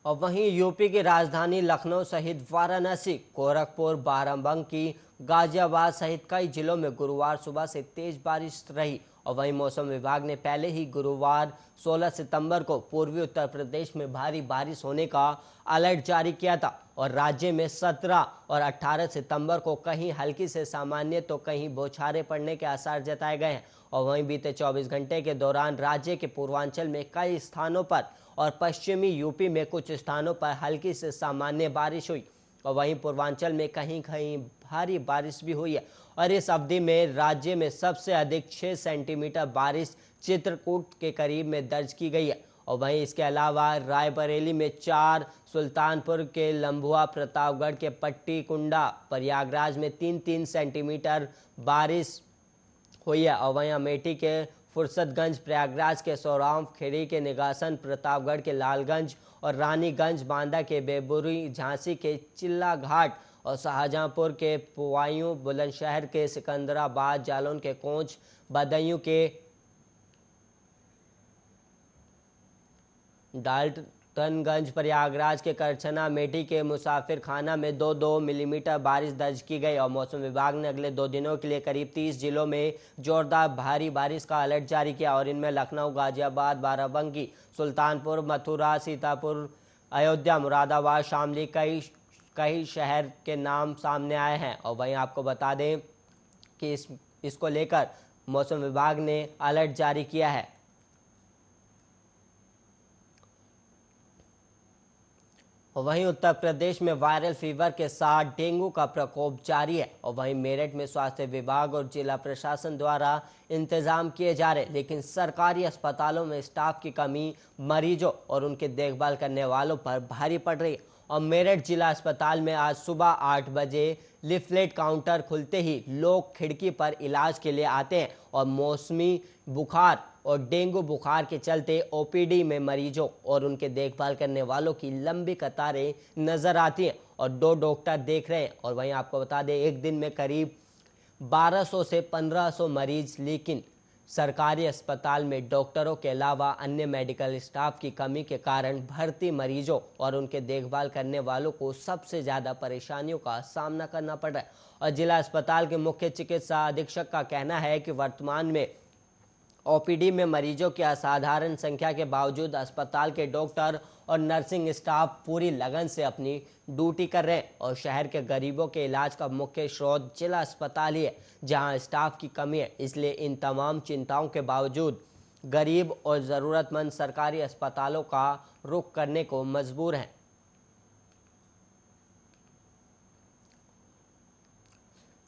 और वहीं यूपी की राजधानी लखनऊ सहित वाराणसी, गोरखपुर, बाराबंकी, गाजियाबाद सहित कई जिलों में गुरुवार सुबह से तेज बारिश रही। और वहीं मौसम विभाग ने पहले ही गुरुवार 16 सितंबर को पूर्वी उत्तर प्रदेश में भारी बारिश होने का अलर्ट जारी किया था और राज्य में 17 और 18 सितंबर को कहीं हल्की से सामान्य तो कहीं बौछारें पड़ने के आसार जताए गए हैं। और वहीं बीते 24 घंटे के दौरान राज्य के पूर्वांचल में कई स्थानों पर और पश्चिमी यूपी में कुछ स्थानों पर हल्की से सामान्य बारिश हुई और वहीं पूर्वांचल में कहीं कहीं भारी बारिश भी हुई है। और इस अवधि में राज्य में सबसे अधिक 6 सेंटीमीटर बारिश चित्रकूट के करीब में दर्ज की गई है। और वहीं इसके अलावा रायबरेली में 4, सुल्तानपुर के लंबुआ, प्रतापगढ़ के पट्टी कुंडा, प्रयागराज में 3-3 सेंटीमीटर बारिश हुई है। और वहीं अमेठी के फुर्सतगंज, प्रयागराज के सौराम, खेड़ी के निगासन, प्रतापगढ़ के लालगंज और रानीगंज, बांदा के बेबुरी, झांसी के चिल्ला घाट और शाहजहांपुर के पुवायूं, बुलंदशहर के सिकंदराबाद, जालौन के कोंच, बदायूं के डाल्टनगंज, प्रयागराज के करछना, अमेठी के मुसाफिर खाना में 2-2 मिलीमीटर बारिश दर्ज की गई। और मौसम विभाग ने अगले 2 दिनों के लिए करीब 30 जिलों में जोरदार भारी बारिश का अलर्ट जारी किया और इनमें लखनऊ, गाजियाबाद, बाराबंकी, सुल्तानपुर, मथुरा, सीतापुर, अयोध्या, मुरादाबाद, शामली कई शहर के नाम सामने आए हैं। और वहीं आपको बता दें कि इसको लेकर मौसम विभाग ने अलर्ट जारी किया है। और वहीं उत्तर प्रदेश में वायरल फीवर के साथ डेंगू का प्रकोप जारी है। और वहीं मेरठ में स्वास्थ्य विभाग और जिला प्रशासन द्वारा इंतजाम किए जा रहे, लेकिन सरकारी अस्पतालों में स्टाफ की कमी मरीजों और उनकी देखभाल करने वालों पर भारी पड़ रही है। और मेरठ जिला अस्पताल में आज सुबह 8 बजे लिफलेट काउंटर खुलते ही लोग खिड़की पर इलाज के लिए आते हैं और मौसमी बुखार और डेंगू बुखार के चलते ओपीडी में मरीजों और उनके देखभाल करने वालों की लंबी कतारें नजर आती हैं और 2 डॉक्टर देख रहे हैं। और वहीं आपको बता दें एक दिन में करीब 1200 से 1500 मरीज, लेकिन सरकारी अस्पताल में डॉक्टरों के अलावा अन्य मेडिकल स्टाफ की कमी के कारण भर्ती मरीजों और उनके देखभाल करने वालों को सबसे ज़्यादा परेशानियों का सामना करना पड़ रहा है। और जिला अस्पताल के मुख्य चिकित्सा अधीक्षक का कहना है कि वर्तमान में ओपीडी में मरीजों की असाधारण संख्या के बावजूद अस्पताल के डॉक्टर और नर्सिंग स्टाफ पूरी लगन से अपनी ड्यूटी कर रहे हैं और शहर के गरीबों के इलाज का मुख्य स्रोत जिला अस्पताल ही है, जहां स्टाफ की कमी है। इसलिए इन तमाम चिंताओं के बावजूद गरीब और ज़रूरतमंद सरकारी अस्पतालों का रुख करने को मजबूर हैं।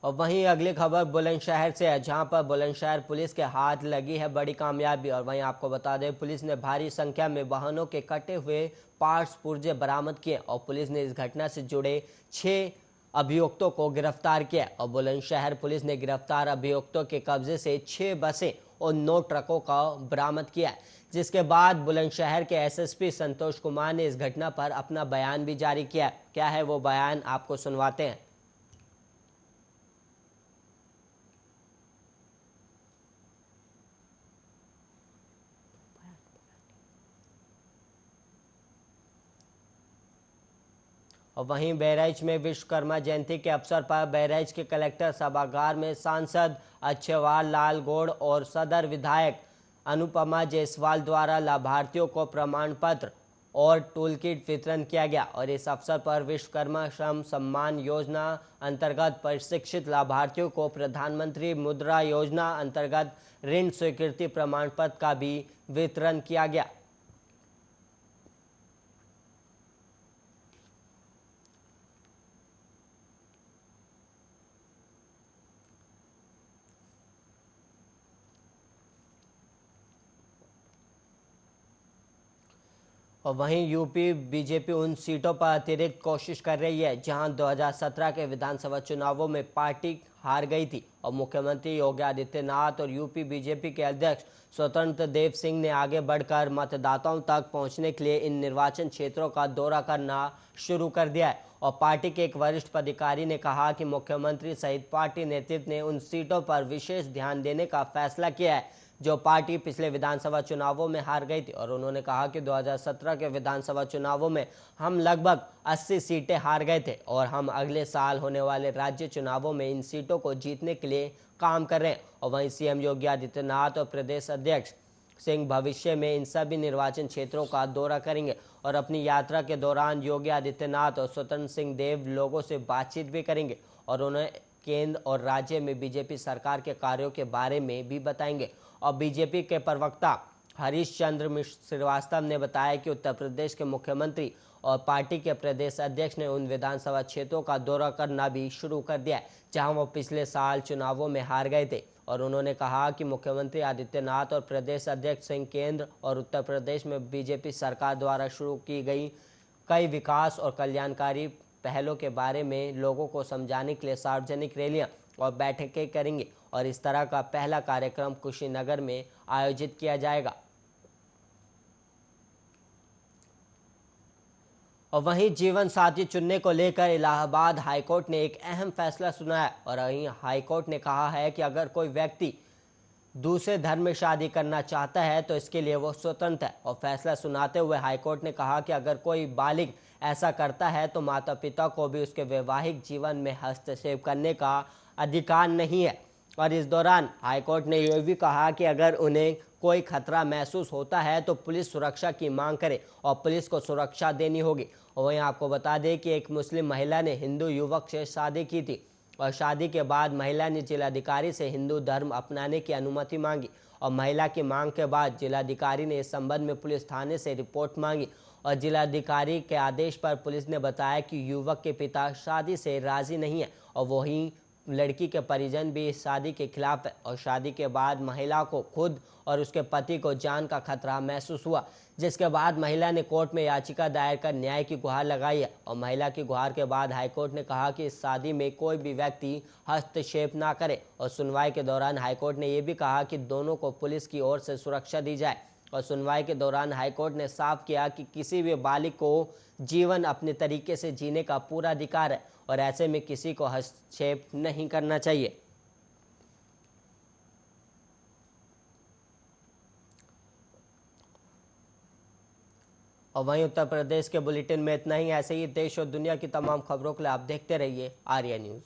और वहीं अगली खबर बुलंदशहर से है, जहां पर बुलंदशहर पुलिस के हाथ लगी है बड़ी कामयाबी। और वहीं आपको बता दें पुलिस ने भारी संख्या में वाहनों के कटे हुए पार्ट्स पुर्जे बरामद किए और पुलिस ने इस घटना से जुड़े 6 अभियुक्तों को गिरफ्तार किया। और बुलंदशहर पुलिस ने गिरफ्तार अभियुक्तों के कब्जे से 6 बसें और 9 ट्रकों का बरामद किया, जिसके बाद बुलंदशहर के एसएसपी संतोष कुमार ने इस घटना पर अपना बयान भी जारी किया। क्या है वो बयान, आपको सुनवाते हैं। और वहीं बहराइच में विश्वकर्मा जयंती के अवसर पर बहराइच के कलेक्टर सभागार में सांसद अच्छेवाल लाल गौड़ और सदर विधायक अनुपमा जायसवाल द्वारा लाभार्थियों को प्रमाण पत्र और टूल किट वितरण किया गया। और इस अवसर पर विश्वकर्मा श्रम सम्मान योजना अंतर्गत प्रशिक्षित लाभार्थियों को प्रधानमंत्री मुद्रा योजना अंतर्गत ऋण स्वीकृति प्रमाण पत्र का भी वितरण किया गया। और वहीं यूपी बीजेपी उन सीटों पर अतिरिक्त कोशिश कर रही है जहां 2017 के विधानसभा चुनावों में पार्टी हार गई थी। और मुख्यमंत्री योगी आदित्यनाथ और यूपी बीजेपी के अध्यक्ष स्वतंत्र देव सिंह ने आगे बढ़कर मतदाताओं तक पहुंचने के लिए इन निर्वाचन क्षेत्रों का दौरा करना शुरू कर दिया है। और पार्टी के एक वरिष्ठ पदाधिकारी ने कहा कि मुख्यमंत्री सहित पार्टी नेतृत्व ने उन सीटों पर विशेष ध्यान देने का फैसला किया है जो पार्टी पिछले विधानसभा चुनावों में हार गई थी। और उन्होंने कहा कि 2017 के विधानसभा चुनावों में हम लगभग 80 सीटें हार गए थे और हम अगले साल होने वाले राज्य चुनावों में इन सीटों को जीतने के लिए काम कर रहे हैं। और वहीं सीएम योगी आदित्यनाथ और प्रदेश अध्यक्ष सिंह भविष्य में इन सभी निर्वाचन क्षेत्रों का दौरा करेंगे और अपनी यात्रा के दौरान योगी आदित्यनाथ और स्वतंत्र सिंह देव लोगों से बातचीत भी करेंगे और उन्हें केंद्र और राज्य में बीजेपी सरकार के कार्यों के बारे में भी बताएंगे। और बीजेपी के प्रवक्ता हरीश चंद्र श्रीवास्तव ने बताया कि उत्तर प्रदेश के मुख्यमंत्री और पार्टी के प्रदेश अध्यक्ष ने उन विधानसभा क्षेत्रों का दौरा करना भी शुरू कर दिया है जहां वो पिछले साल चुनावों में हार गए थे। और उन्होंने कहा कि मुख्यमंत्री आदित्यनाथ और प्रदेश अध्यक्ष सिंह केंद्र और उत्तर प्रदेश में बीजेपी सरकार द्वारा शुरू की गई कई विकास और कल्याणकारी पहलों के बारे में लोगों को समझाने के लिए सार्वजनिक रैलियां और बैठकें करेंगे और इस तरह का पहला कार्यक्रम कुशीनगर में आयोजित किया जाएगा। और वहीं जीवन साथी चुनने को लेकर इलाहाबाद हाईकोर्ट ने एक अहम फैसला सुनाया और वहीं हाईकोर्ट ने कहा है कि अगर कोई व्यक्ति दूसरे धर्म में शादी करना चाहता है तो इसके लिए वो स्वतंत्र है। और फैसला सुनाते हुए हाईकोर्ट ने कहा कि अगर कोई बालिग ऐसा करता है तो माता पिता को भी उसके वैवाहिक जीवन में हस्तक्षेप करने का अधिकार नहीं है। और इस दौरान हाईकोर्ट ने यह भी कहा कि अगर उन्हें कोई खतरा महसूस होता है तो पुलिस सुरक्षा की मांग करे और पुलिस को सुरक्षा देनी होगी। और वहीं आपको बता दें कि एक मुस्लिम महिला ने हिंदू युवक से शादी की थी और शादी के बाद महिला ने जिलाधिकारी से हिंदू धर्म अपनाने की अनुमति मांगी और महिला की मांग के बाद जिलाधिकारी ने इस संबंध में पुलिस थाने से रिपोर्ट मांगी और जिलाधिकारी के आदेश पर पुलिस ने बताया कि युवक के पिता शादी से राजी नहीं है और वहीं लड़की के परिजन भी इस शादी के खिलाफ है। और शादी के बाद महिला को खुद और उसके पति को जान का खतरा महसूस हुआ, जिसके बाद महिला ने कोर्ट में याचिका दायर कर न्याय की गुहार लगाई है। और महिला की गुहार के बाद हाईकोर्ट ने कहा कि इस शादी में कोई भी व्यक्ति हस्तक्षेप ना करे। और सुनवाई के दौरान हाईकोर्ट ने यह भी कहा कि दोनों को पुलिस की ओर से सुरक्षा दी जाए। और सुनवाई के दौरान हाईकोर्ट ने साफ किया कि किसी भी बालिग को जीवन अपने तरीके से जीने का पूरा अधिकार है और ऐसे में किसी को हस्तक्षेप नहीं करना चाहिए। और वहीं उत्तर प्रदेश के बुलेटिन में इतना ही। ऐसे ही देश और दुनिया की तमाम खबरों के लिए आप देखते रहिए आर्या न्यूज़।